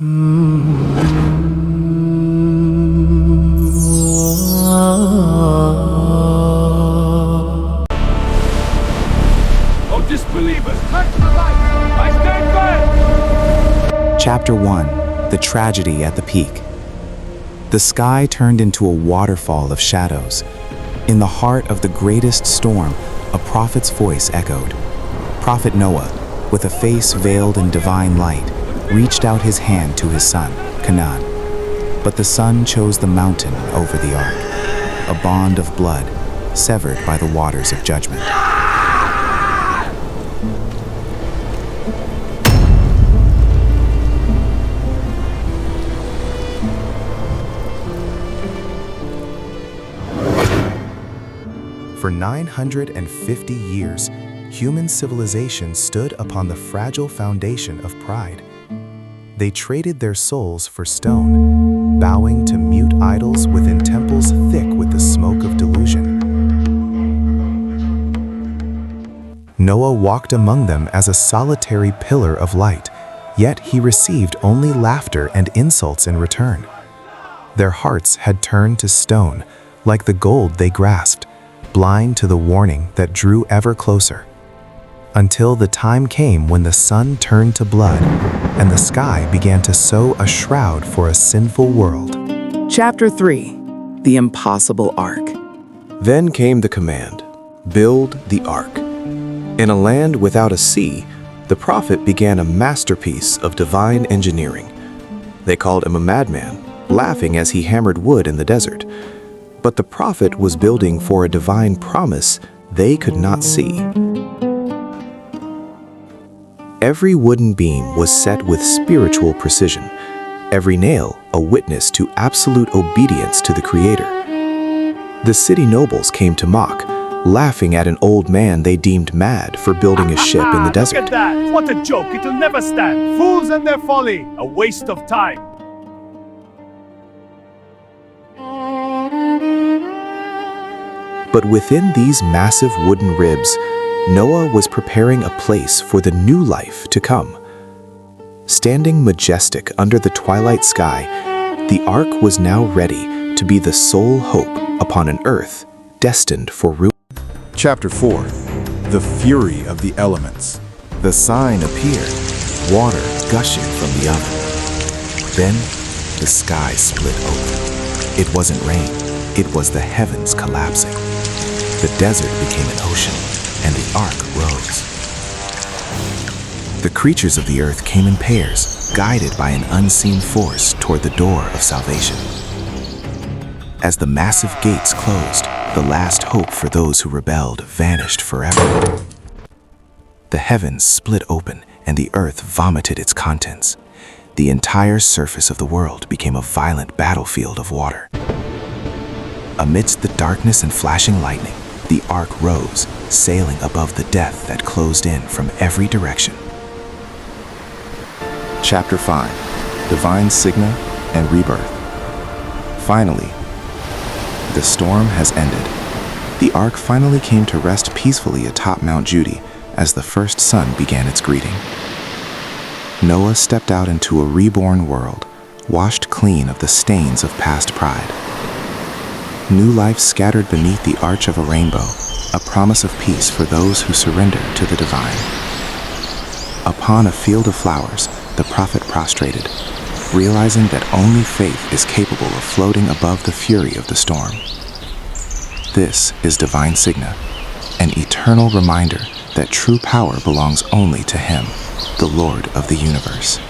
Oh, disbelievers, back to the light! I stand firm! Chapter 1: The Tragedy at the Peak. The sky turned into a waterfall of shadows. In the heart of the greatest storm, a prophet's voice echoed. Prophet Noah, with a face veiled in divine light, reached out his hand to his son, Canaan. But the son chose the mountain over the ark, a bond of blood severed by the waters of judgment. For 950 years, human civilization stood upon the fragile foundation of pride. They traded their souls for stone, bowing to mute idols within temples thick with the smoke of delusion. Noah walked among them as a solitary pillar of light, yet he received only laughter and insults in return. Their hearts had turned to stone, like the gold they grasped, blind to the warning that drew ever closer. Until the time came when the sun turned to blood and the sky began to sew a shroud for a sinful world. Chapter 3: The Impossible Ark. Then came the command, build the ark. In a land without a sea, the prophet began a masterpiece of divine engineering. They called him a madman, laughing as he hammered wood in the desert. But the prophet was building for a divine promise they could not see. Every wooden beam was set with spiritual precision, every nail a witness to absolute obedience to the Creator. The city nobles came to mock, laughing at an old man they deemed mad for building a ship in the desert. Look at that! What a joke! It'll never stand! Fools and their folly! A waste of time! But within these massive wooden ribs, Noah was preparing a place for the new life to come. Standing majestic under the twilight sky, the ark was now ready to be the sole hope upon an earth destined for ruin. Chapter 4: The Fury of the Elements. The sign appeared, water gushing from the oven. Then the sky split open. It wasn't rain, it was the heavens collapsing. The desert became an ocean, and the ark rose. The creatures of the earth came in pairs, guided by an unseen force toward the door of salvation. As the massive gates closed, the last hope for those who rebelled vanished forever. The heavens split open, and the earth vomited its contents. The entire surface of the world became a violent battlefield of water. Amidst the darkness and flashing lightning, the ark rose, sailing above the death that closed in from every direction. Chapter 5: Divine Signa and Rebirth. Finally, the storm has ended. The ark finally came to rest peacefully atop Mount Judy as the first sun began its greeting. Noah stepped out into a reborn world, washed clean of the stains of past pride. New life scattered beneath the arch of a rainbow, a promise of peace for those who surrender to the divine. Upon a field of flowers, the prophet prostrated, realizing that only faith is capable of floating above the fury of the storm. This is Divine Signa, an eternal reminder that true power belongs only to Him, the Lord of the universe.